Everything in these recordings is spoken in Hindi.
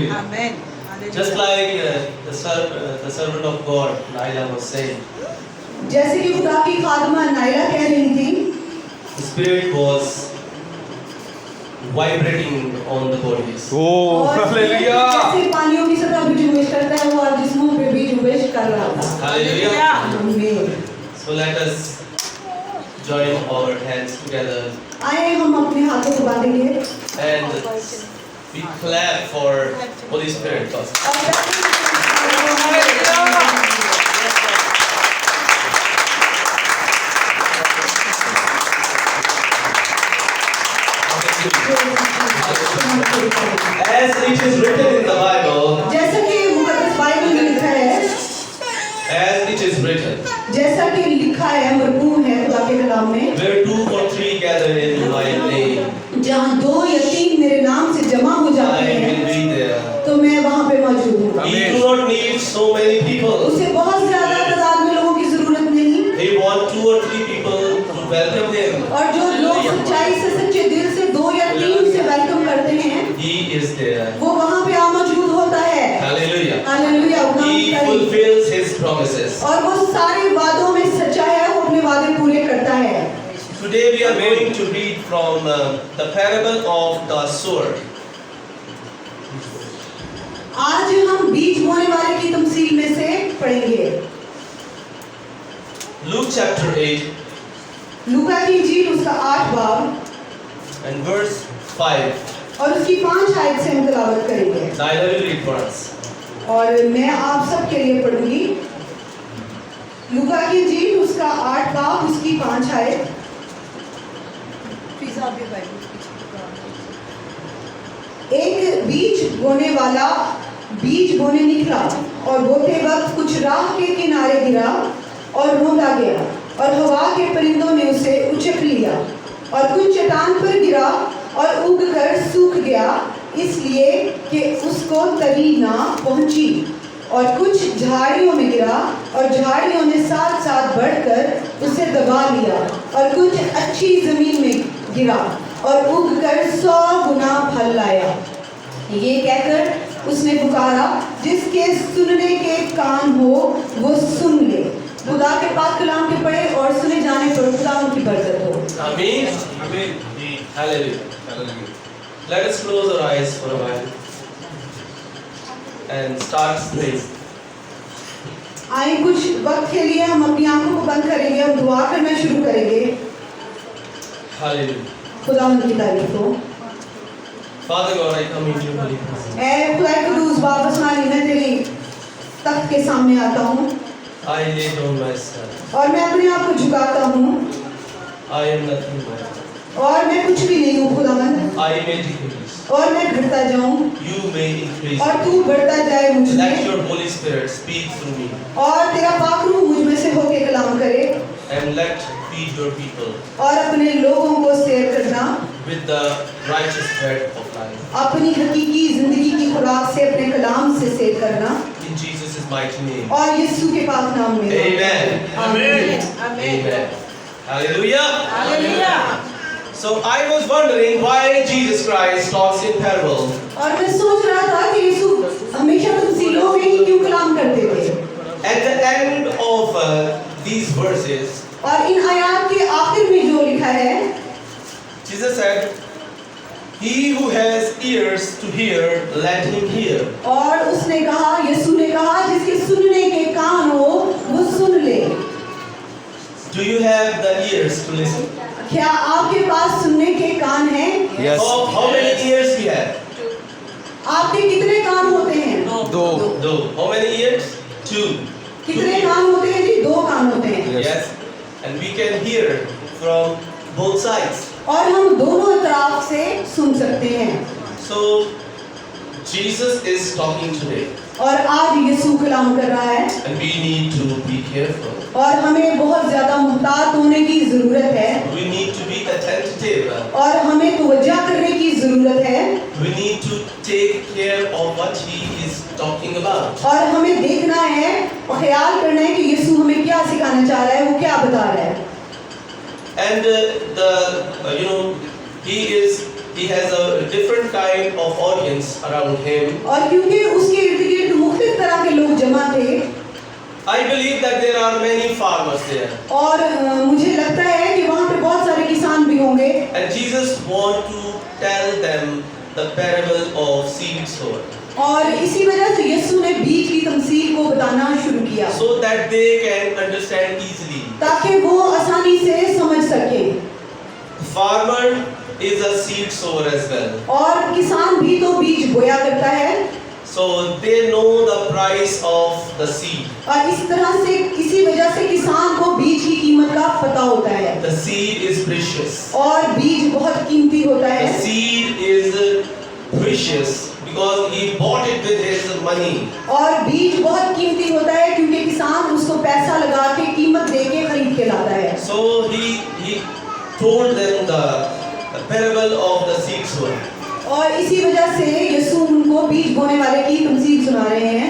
Hallelujah. Amen. Just like the servant of God, Naila was saying, जैसे कि खुदा की खादमा नाइला कह रही थी, the Spirit was vibrating on the bodies. Oh, और hallelujah. जैसे पानियों की सतह पे जुबिश करता है, वो आज जिस्मों पे भी जुबिश कर रहा था। Hallelujah. आमीन। So let us join our hands together आइए हम अपने हाथों को बांधेंगे and we clap for Holy Spirit first. As it is written in the Bible, जैसा कि मुकद्दस बाइबल में लिखा है, as it is written, जैसा कि लिखा है, मरकूम है खुदा के कलाम में, where 2 or 3 gather in my name, जहाँ 2 या 3 मेरे नाम से जमा हो जाते I हैं, will be there. तो मैं वहाँ पे मौजूद हूँ। We do not need so many people. उसे बहुत ज्यादा तादाद में लोगों की जरूरत नहीं, We want 2 or 3 people to welcome him. और जो लोग सच्चाई से सच्चे दिल से 2 या 3 से वेलकम करते हैं, He is there. वो वहाँ पे आ मौजूद होता है। Hallelujah. Hallelujah. He fulfills his promises. और वो सारे वादों में सच्चा है, वो अपने वादे पूरे करता है। Today we are going to read from the parable of the sower. आज हम बीज बोने वाले की तमसील में से पढ़ेंगे। Luke chapter 8 लूका की इंजील उसका 8 बाब and verse 5. और उसकी 5 आयत से हम तिलावत करेंगे। Naila will read for us. और मैं आप सब के लिए पढ़ूंगी। लूका की इंजील उसका 8 बाब उसकी 5 आयत। एक बीज बोने वाला बीज बोने निकला और बोते वक्त कुछ राह के किनारे गिरा और रोंदा गया और हवा के परिंदों ने उसे उचक लिया और कुछ चट्टान पर गिरा और उगकर सूख गया इसलिए कि उसको तरी ना पहुंची और कुछ झाड़ियों में गिरा और झाड़ियों ने साथ साथ बढ़कर उसे दबा लिया और कुछ अच्छी जमीन में गिरा और उगकर 100 गुना फल लाया। ये कहकर उसने पुकारा, जिसके सुनने के कान हो वो सुन ले। खुदा के पाक कलाम के पढ़े और सुने जाने पर खुदा उनकी बरकत हो। Amen. Amen. Hallelujah. Hallelujah. Let us close our eyes for a while and start praying. आए कुछ वक्त के लिए हम अपनी आंखों को बंद करेंगे और दुआ करना शुरू करेंगे। Hallelujah. खुदा उनकी तारीफ हो। Father God, I come into your holy presence. ऐ खुदा कुदूस बाप आसमानी, मैं तेरी तख्त के सामने आता हूँ I lay down myself. और मैं अपने आप को झुकाता हूँ I am nothing but. और मैं कुछ भी नहीं हूँ खुदावंद, I may decrease. और मैं घटता जाऊँ You may increase. और तू बढ़ता जाए मुझ Let में, your Holy Spirit speak through me और तेरा पाक रूह मुझ में से होके कलाम करे and let feed your people और अपने लोगों को सैर करना with the righteous bread of life. अपनी हकीकी जिंदगी की खुराक से अपने कलाम से सैर करना In Jesus' mighty name. और यीशु के पाक नाम में। Amen. आमीन। Amen. Hallelujah. Hallelujah. So I was wondering why Jesus Christ talks in parable. और मैं सोच रहा था कि यीशु हमेशा तफसीलों में ही क्यों कलाम करते थे। At the end of these verses, और इन आयत के आखिर में जो लिखा है, Jesus said, "He who has ears to hear, let him hear." और उसने कहा, यीशु ने कहा, जिसके सुनने के कान हो वो सुन ले। Do you have the ears to listen? क्या आपके पास सुनने के कान हैं? Yes. How many ears we have? आपके कितने कान होते हैं? 2. How many ears? 2. कितने कान होते हैं जी? 2 कान होते हैं। Yes. And we can hear from both sides. और हम दोनों तरफ से सुन सकते हैं। So Jesus is talking today, और आज यीशु कलाम कर रहा है and we need to be careful. और हमें बहुत ज्यादा मुहतात होने की जरूरत है We need to be attentive. और हमें तवज्जो करने की जरूरत है We need to take care of what he is talking about. और हमें देखना है और ख्याल करना है कि यीशु हमें क्या सिखाना चाह रहा है, वो क्या बता रहा है। And he is he has a different kind of audience around him. और क्योंकि उसके इर्द गिर्द मुख्तलिफ तरह के लोग जमा थे, I believe that there are many farmers there. और मुझे लगता है कि वहाँ पे बहुत सारे किसान भी होंगे, And Jesus want to tell them the parable of seed sower, और इसी वजह से यीशु ने बीज की तमसील को बताना शुरू किया so that they can understand easily. ताकि वो आसानी से समझ सके। The farmer is a seed sower as well. और किसान भी तो बीज बोया करता है, So they know the price of the seed. और इस तरह से इसी वजह से किसान को बीज की कीमत का पता होता है, The seed is precious. और बीज बहुत कीमती होता The है, seed is precious because he bought it with his money. और बीज बहुत कीमती होता है क्योंकि किसान उसको पैसा लगा के कीमत दे के खरीद के लाता है। So he told them the parable of the seed sower. और इसी वजह से यीशु उनको बीज बोने वाले की तमसील सुना रहे हैं।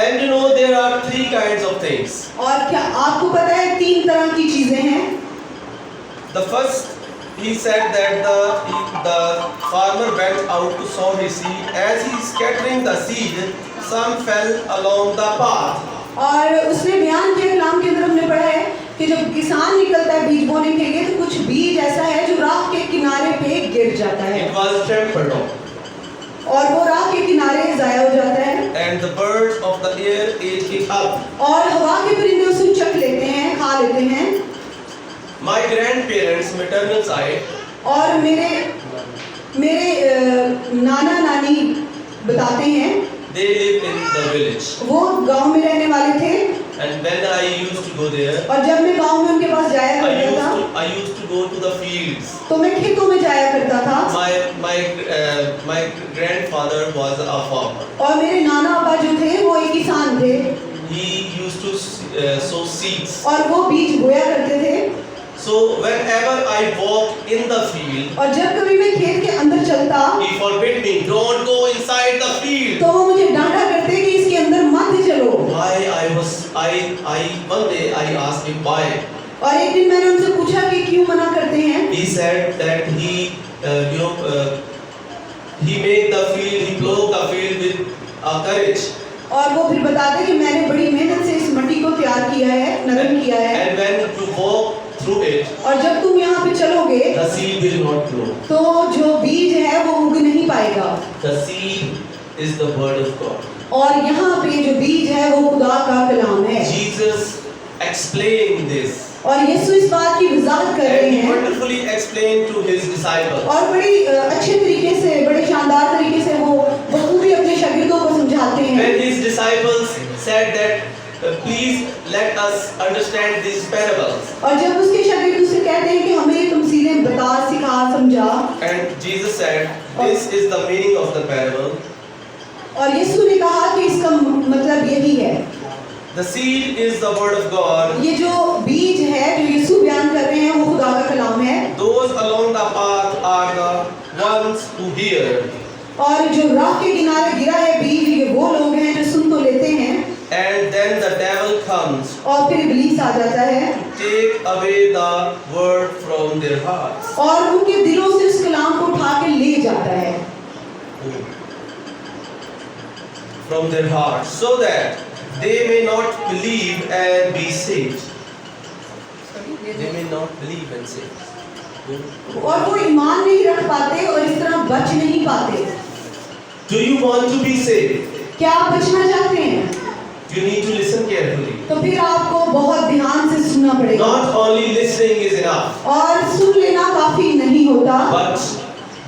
And you know there are three kinds of things. और क्या आपको पता है 3 तरह की चीजें हैं? The first, he said that the farmer went out to sow his seed. As he is scattering the seed, some fell along the path. और उसने बयान किया, कलाम के अंदर हमने पढ़ा है कि जब किसान निकलता है बीज बोने के लिए तो कुछ बीज ऐसा है जो राह के किनारे पे गिर जाता है, It was trampled on, और वो राह के किनारे जाया हो जाता है, and the birds of the air ate it up. और हवा के परिंदे उसे चख लेते हैं, खा लेते हैं। My grandparents, maternal side, और मेरे नाना नानी बताते हैं, they live in the village. वो गांव में रहने वाले थे, And when I used to go there, और जब मैं गांव में उनके पास जाया करता था I used to go to the fields. तो मैं खेतों में जाया करता था, My grandfather was a farmer. और मेरे नाना अब्बा जो थे वो एक किसान थे, He used to sow seeds. और वो बीज बोया करते थे। So whenever I walk in the field, और जब कभी मैं खेत के अंदर चलता he forbid me, don't go inside the field. तो वो मुझे डांटा करते कि इसके अंदर मत चलो। One day I asked him why. और एक दिन मैंने उनसे पूछा कि क्यों मना करते हैं? He said that he made the field, he plowed the field with courage. और वो फिर बताते कि मैंने बड़ी मेहनत से इस मिट्टी को तैयार किया है, नरम किया है, And when you walk through it, और जब तुम यहाँ पे चलोगे the seed will not grow. तो जो बीज है वो उग नहीं पाएगा। The seed is the word of God. और यहाँ पे जो बीज है वो खुदा का कलाम है। Jesus explained this, और यीशु इस बात की वजाहत कर रहे and he हैं, wonderfully explained to his disciples. और बड़ी अच्छे तरीके से, बड़े शानदार तरीके से वो बखूबी अपने शागिर्दों को समझाते हैं। When his disciples said that please let us understand these parables, और जब उसके शागिर्द उससे कहते हैं कि हमें ये तमसीलें बता, सिखा, समझा, and Jesus said this is the meaning of the parable. और यीशु ने कहा कि इसका मतलब यही है। The seed is the word of God. ये जो बीज है जो यीशु बयान कर रहे हैं वो खुदा का कलाम है, Those along the path are the ones who hear. और जो राह के किनारे गिरा है बीज, ये वो लोग हैं जो सुन तो लेते हैं, And then the devil comes और फिर इब्लीस आ जाता है to take away the word from their hearts. और उनके दिलों से उस कलाम को उठा के ले जाता है, From their hearts, so that they may not believe and be saved. They may not believe and saved. और वो ईमान नहीं रख पाते और इस तरह बच नहीं पाते। Do you want to be saved? क्या आप बचना चाहते हैं? You need to listen carefully. तो फिर आपको बहुत ध्यान से सुनना पड़ेगा, Not only listening is enough, और सुन लेना काफी नहीं होता, but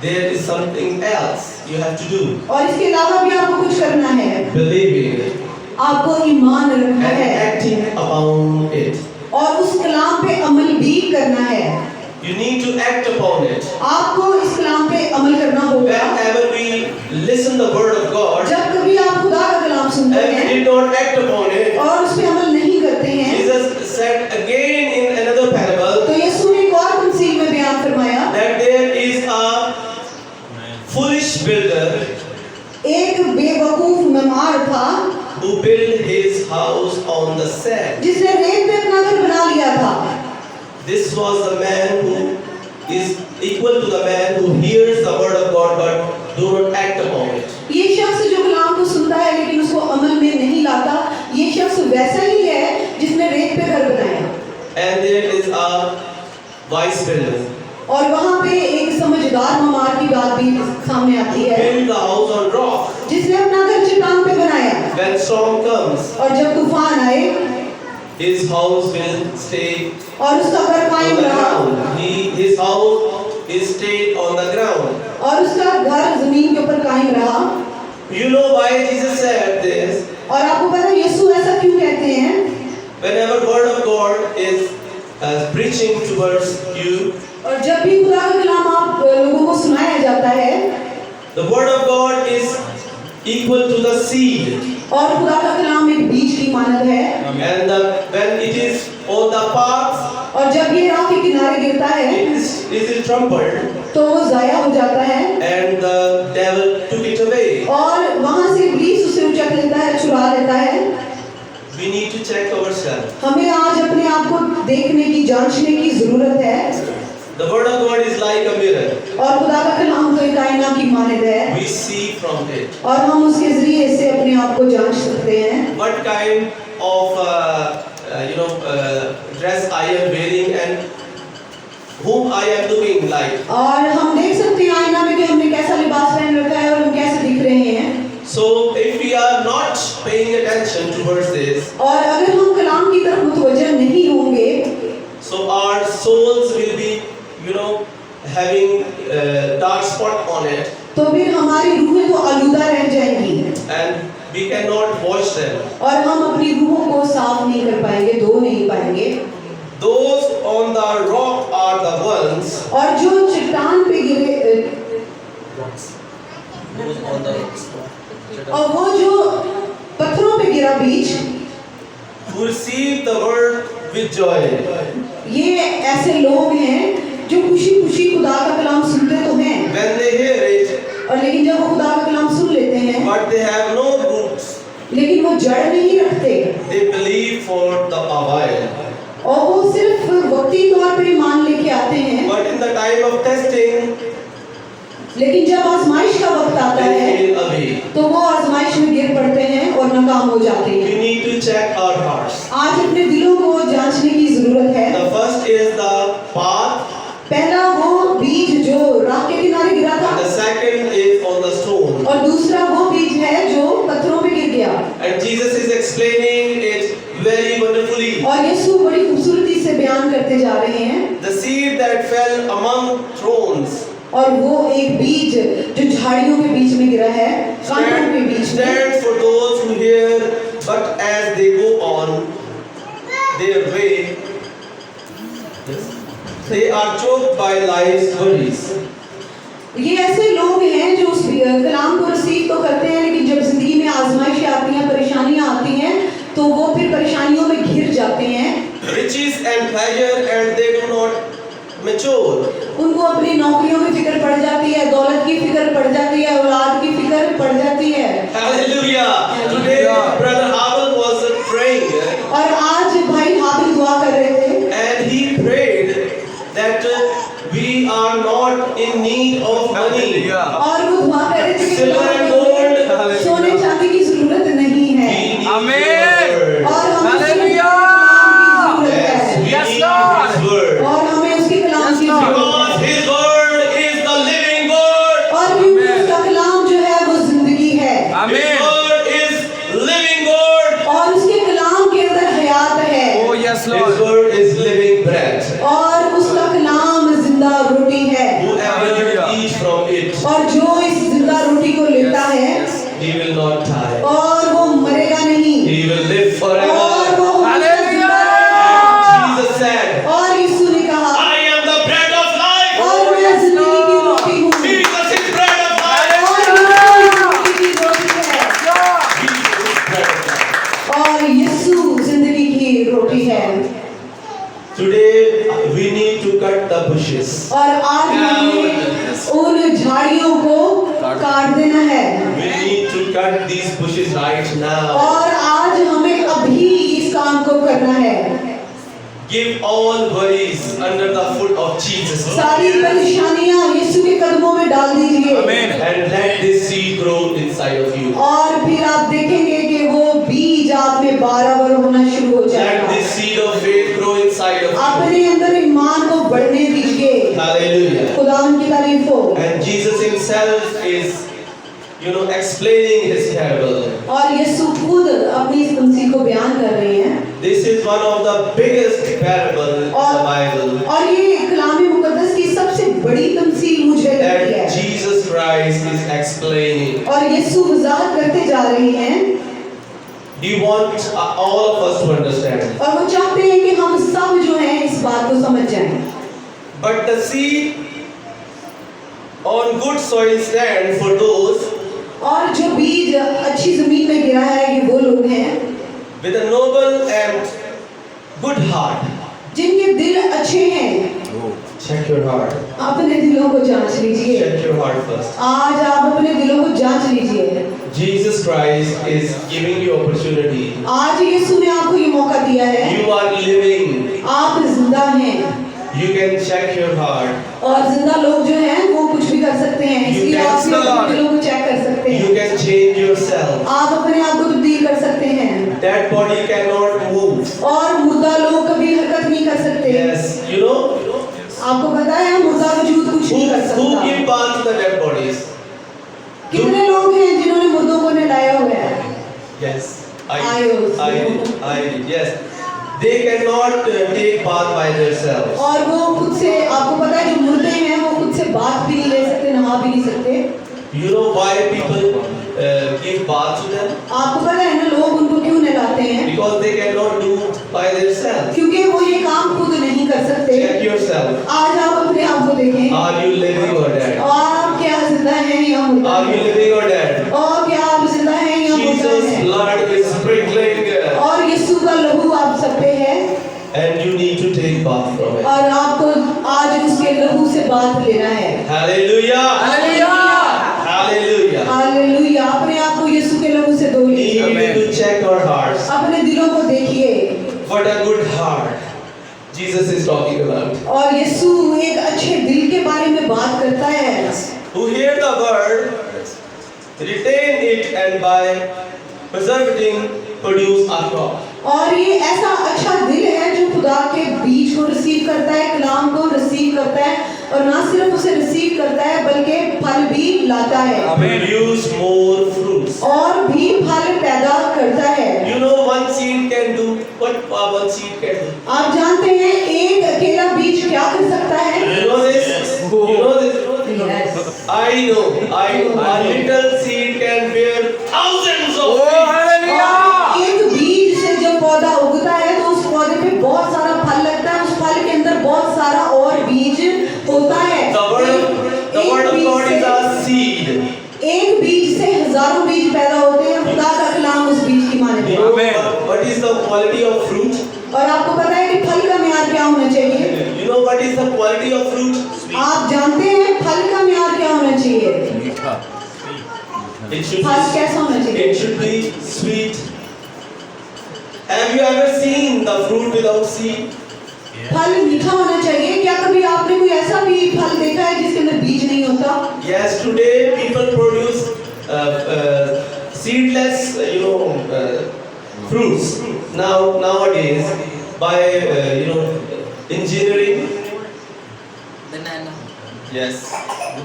there is something else you have to do. और इसके अलावा भी आपको कुछ करना है, Believing it आपको ईमान रखना and है acting upon it. और उस कलाम पे अमल भी करना है। You need to act upon it. आपको इस कलाम पे अमल करना होगा। Whenever we listen the word of God जब कभी आप खुदा का कलाम सुनते and we हैं did not act upon it, और उस पे अमल नहीं करते हैं, Jesus said again in another parable तो यीशु ने एक और तमसील में बयान फरमाया, that there is a foolish builder एक बेवकूफ मेमार था who built his house on the sand. जिसने रेत पे अपना घर बना लिया था। This was the man who is equal to the man who hears the word of God but do not act upon it. ये शख्स जो कलाम को सुनता है लेकिन उसको अमल में नहीं लाता, ये शख्स वैसा ही है जिसने रेत पे घर बनाया। And there is a wise builder. और वहाँ पे एक समझदार ममार की बात भी सामने आती है, Build the house on rock. जिसने अपना घर चट्टान पे बनाया, When storm comes, और जब तूफान आए his house will stay और उसका घर on कायम the रहा, ground. His house is stayed on the ground. और उसका घर जमीन के ऊपर कायम रहा। You know why Jesus said this? और आपको पता है यीशु ऐसा क्यों कहते हैं? Whenever word of God is preaching towards you, और जब भी खुदा का कलाम आप लोगों को सुनाया जाता है, the word of God is equal to the seed. और खुदा का कलाम एक बीज की मानद है, And when it is on the path, और जब ये राह के किनारे गिरता है it is trampled, तो वो जाया हो जाता है, and the devil took it away. और वहां से इब्लीस उसे उचक लेता है, चुरा लेता है। We need to check ourselves. हमें आज अपने आप को देखने की, जांचने की जरूरत है। The word of God is like a mirror. और खुदा का कलाम तो एक आईना की मानद है, We see from it. और हम उसके जरिए से अपने आप को जांच सकते हैं। What kind of dress I am wearing and whom I am looking like. और हम देख सकते हैं आईना में कि हमने कैसा लिबास पहन रखा है और हम कैसे दिख रहे हैं। So if we are not paying attention towards this, और अगर हम कलाम की तरफ मुतवज्जह नहीं होंगे, so our souls will be, having dark spot on it, तो फिर हमारी रूहें तो आलूदा रह जाएंगी, and we cannot wash them. और हम अपनी रूहों को साफ नहीं कर पाएंगे, धो नहीं पाएंगे। Those on the rock are the ones. और जो चट्टान पे गिरे, Those on the rocks. और वो जो पत्थरों पे गिरा बीज, Who receive the word with joy. ये ऐसे लोग हैं जो खुशी-खुशी खुदा का कलाम सुनते तो हैं, When they hear it, और लेकिन जब वो खुदा का कलाम सुन लेते हैं, but they have no roots. लेकिन वो जड़ नहीं रखते, They believe for the while. और वो सिर्फ वक्ती तौर पे ईमान लेके आते हैं, But in the time of testing, लेकिन जब आजमाइश का वक्त आता they है fail away. तो वो आजमाइश में गिर पड़ते हैं और नाकाम हो जाते We हैं। need to check our hearts. आज अपने दिलों को जांचने की जरूरत है। The first is the path, पहला वो बीज जो राह के किनारे गिरा था, and the second is on the stone. और दूसरा वो बीज है जो पत्थरों पे गिर गया। And Jesus is explaining it very wonderfully. और यीशु बड़ी खूबसूरती से बयान करते जा रहे हैं। The seed that fell among thorns और वो एक बीज जो झाड़ियों के बीच में गिरा है, कांटों के बीच में, stands for those who hear, but as they go on their way, they are choked by life's worries. ये ऐसे लोग हैं जो उस कलाम को रिसीव तो करते हैं, लेकिन जब जिंदगी में आजमाइशें आती हैं, परेशानियां आती हैं, तो वो फिर परेशानियों में घिर जाते हैं। Riches and pleasure, and they do not mature. उनको अपनी नौकरियों की फिक्र पड़ जाती है, दौलत की फिक्र पड़ जाती है, औलाद की फिक्र पड़ जाती है। Hallelujah. Today, brother Abel was praying, और आज भाई हाबिल दुआ कर रहे थे, and he prayed that we are not in need of money. और वो दुआ कर रहे थे कि Silver and gold, सोने चांदी की जरूरत नहीं है, we need Amen. His word. और हमें उसके Hallelujah. कलाम की Yes, जरूरत we है, Yes, need Lord. His word. और हमें उसके कलाम की Yes, Lord. जरूरत Because है, His word is the living word. और क्योंकि Amen. उसका कलाम जो है वो जिंदगी है, His Amen. word is living word. और उसके कलाम के अंदर हयात है, Oh, yes, His Lord. word is living bread. और उसका कलाम जिंदा रोटी है, Whoever Hallelujah. eats from it, और जो इस जिंदा रोटी को लेता है, he will not die. और वो मरेगा नहीं, He will live और forever. वो हमेशा जिंदा रहेगा। Jesus said, और यीशु ने कहा, I am the bread of life. और मैं जिंदगी की रोटी हूँ, Jesus is bread of life. और यीशु जिंदगी की रोटी है, Jesus is bread of life. और यीशु जिंदगी की रोटी है। Today we need to cut the bushes. और आज हमें उन झाड़ियों को काट देना है, We need to cut these bushes right now. और आज हमें अभी इस काम को करना है। Give all worries under the foot of Jesus. सारी परेशानियां यीशु के कदमों में डाल दीजिए। And let this seed grow inside of you. और फिर आप देखेंगे कि वो बीज आप में बार-बार होना शुरू हो Let जाएगा। this seed of faith grow inside of you. अपने अंदर ईमान को बढ़ने दीजिए। Hallelujah. खुदावंद की तारीफ हो। And Jesus himself is, explaining his parable. और यीशु खुद अपनी इस तमसील को बयान कर रहे हैं। This is one of the biggest parable in the Bible और ये कलाम मुकद्दस की सबसे बड़ी तमसील मुझे लगती that है। Jesus Christ is explaining. और यीशु वजाहत करते जा रहे हैं। Do you want all of us to understand? और वो चाहते हैं कि हम सब जो हैं इस बात को समझ जाएं। But the seed on good soil stand for those और जो बीज अच्छी जमीन में गिरा है ये वो लोग हैं with a noble and good heart. जिनके दिल अच्छे हैं। Check your heart. अपने दिलों को जांच लीजिए। Check your heart first. आज आप अपने दिलों को जांच लीजिए। Jesus Christ is giving you opportunity. आज यीशु ने आपको ये मौका दिया है। You are living. आप जिंदा हैं। You can check your heart. और जिंदा लोग जो हैं वो कुछ भी कर सकते हैं, इसलिए can आप भी अपने start. दिलों को चेक कर सकते You हैं। can change yourself. आप अपने आप को तब्दील कर सकते हैं। That body cannot move. और मुर्दा लोग कभी हरकत नहीं कर सकते। Yes, आपको पता है मुर्दा वजूद कुछ नहीं कर who सकता। give birth to the dead bodies? कितने लोग हैं जिन्होंने मुर्दों को नहलाया हुआ है? Yes, I yes. They cannot take bath by themselves. और वो खुद से, आपको पता है जो मुर्दे हैं वो खुद से बात भी नहीं ले सकते, नहा भी नहीं सकते। You know why people give bath to them? आपको पता है ना लोग उनको क्यों नहलाते हैं? Because they cannot do by themselves. क्योंकि वो ये काम खुद नहीं कर सकते। Check yourself. आज आप अपने आप को देखें। Are you living or dead? और आप क्या जिंदा हैं या मुर्दा Are you हैं? living or dead? और क्या आप जिंदा हैं या मुर्दा Jesus' हैं? blood is sprinkling और यीशु का लहू आप सब पे है and you need to take bath from it. और आपको आज उसके लहू से बात लेना है। Hallelujah! Hallelujah! हालेलुया। अपने आप को यीशु के लहू से धो We लीजिए। need to check our hearts. अपने दिलों को देखिए। What a good heart Jesus is talking about. और यीशु एक अच्छे दिल के बारे में बात करता है। Who hear the word, retain it, and by preserving produce a crop. और ये ऐसा अच्छा दिल है जो खुदा के बीज को रिसीव करता है, कलाम को रिसीव करता है और ना सिर्फ उसे रिसीव करता है बल्कि फल भी लाता है। Produce more fruits. और भी फल पैदा करता है। You know one seed can do what one seed can do. आप जानते हैं एक अकेला बीज क्या कर सकता है? You know this? You know this? Yes. I know. A little seed can bear thousands of seeds. और एक बीज से जब पौधा उगता है तो उस पौधे पे बहुत सारा फल लगता है, उस फल के अंदर बहुत सारा और बीज होता है। The word of God is a seed. एक बीज से हजारों बीज पैदा होते हैं। खुदा का कलाम उस बीज की माने। You know what is the quality of fruit? और आपको पता है कि फल का म्यार क्या होना चाहिए? You know what is the quality of fruit? आप जानते हैं फल का म्यार क्या होना चाहिए? It should फल कैसा होना चाहिए? It should be sweet. Have you ever seen the fruit without seed? फल मीठा होना चाहिए। क्या कभी आपने कोई ऐसा भी फल देखा है जिसके अंदर बीज नहीं होता? Yes, today people produce seedless, fruits. Nowadays, by engineering. Banana. Yes,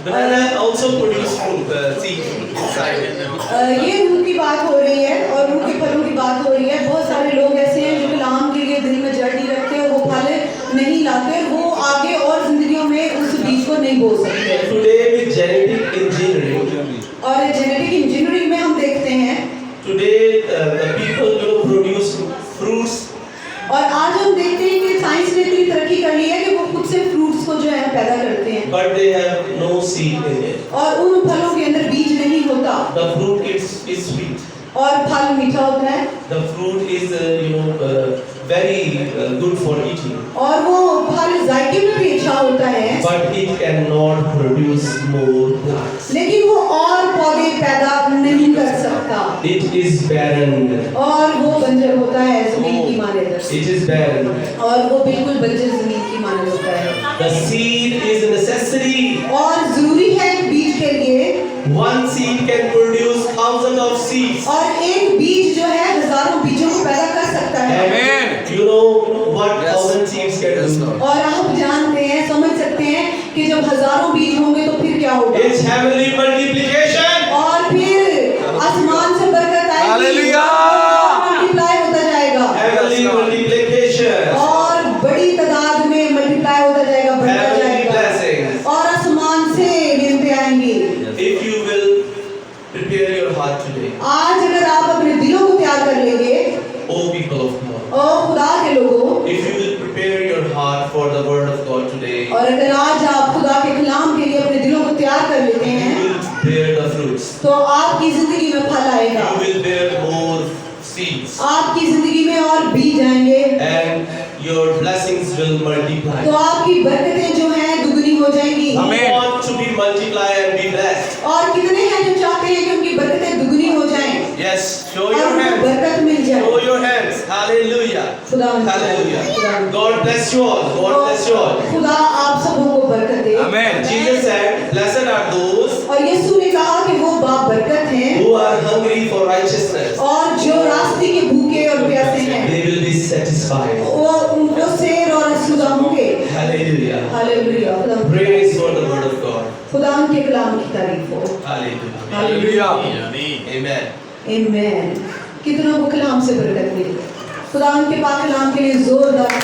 banana also produce fruit, seed inside. ये रूह की बात हो रही है और रूह के फलों की बात हो रही है। बहुत सारे लोग ऐसे हैं जो कलाम के लिए दिल में जड़ नहीं रखते और वो फल नहीं लाते, वो आगे और जिंदगियों में उस बीज को नहीं बो सकते। Today with genetic engineering, और जेनेटिक इंजीनियरिंग में हम देखते हैं today the people produce fruits. और आज हम देखते हैं कि साइंस ने इतनी तरक्की कर ली है कि वो खुद से फ्रूट्स को जो है पैदा करते हैं। But they have no seed in it. और उन फलों के अंदर बीज नहीं होता The fruit is sweet. और फल मीठा होता है। The fruit is very good for eating. और वो फल जायके में भी अच्छा होता है। But it cannot produce more plants. लेकिन वो और पौधे पैदा नहीं कर सकता। it is barren. और वो बंजर होता है जमीन की मानेदर। It is barren. और वो बिल्कुल बंजर जमीन की मानद होता है। The seed is a necessity. और जरूरी है एक बीज के लिए। One seed can produce thousands of seeds. और एक बीज जो है हजारों बीजों को पैदा कर सकता है। And you know what Yes. thousand seeds can Yes, do? Lord. और आप जानते हैं, समझ सकते हैं कि जब हजारों बीज होंगे तो फिर क्या होगा? It's heavenly multiplication. और फिर आसमान से बरकत आएगी। Hallelujah. मल्टीप्लाई होता जाएगा। Heavenly Yes, Lord. multiplication. और बड़ी तादाद में मल्टीप्लाई होता जाएगा, बढ़ता Heavenly जाएगा। blessings. और आसमान से नियमतें आएंगी। If you will prepare your heart today, आज अगर आप अपने दिलों को तैयार कर लेंगे, O people of God, और खुदा के लोगों, if you will prepare your heart for the word of God today, और अगर आज आप खुदा के कलाम के लिए अपने दिलों को तैयार कर लेते you हैं, will bear the fruits. तो आपकी जिंदगी में फल आएगा। You will bear more seeds, आपकी जिंदगी में और बीज आएंगे, and your blessings will multiply. तो आपकी बरकतें जो हैं दुगनी हो जाएंगी। Who Amen. want to be multiply and be blessed? और कितने हैं जो चाहते हैं कि उनकी बरकतें दुगनी हो जाएं Yes, show और your उनको hands. बरकत मिल Show जाए। your hands. Hallelujah. खुदा Hallelujah. God bless you all. God bless you all. खुदा आप सबों को बरकत दे। Amen. Jesus said, "Blessed are those और यीशु ने कहा कि वो बाप बरकत हैं who are hungry for righteousness. और जो रास्ते के भूखे और प्यासे हैं, They will be satisfied." वो उनको शेर और असुदा होंगे। Hallelujah. Hallelujah. Praise for the word of God. खुदा उनके कलाम की तारीफ हो। Hallelujah. Hallelujah. Amen. आमीन। कितनों को कलाम से बरकत मिली। खुदा उनके पाक कलाम के लिए जोरदार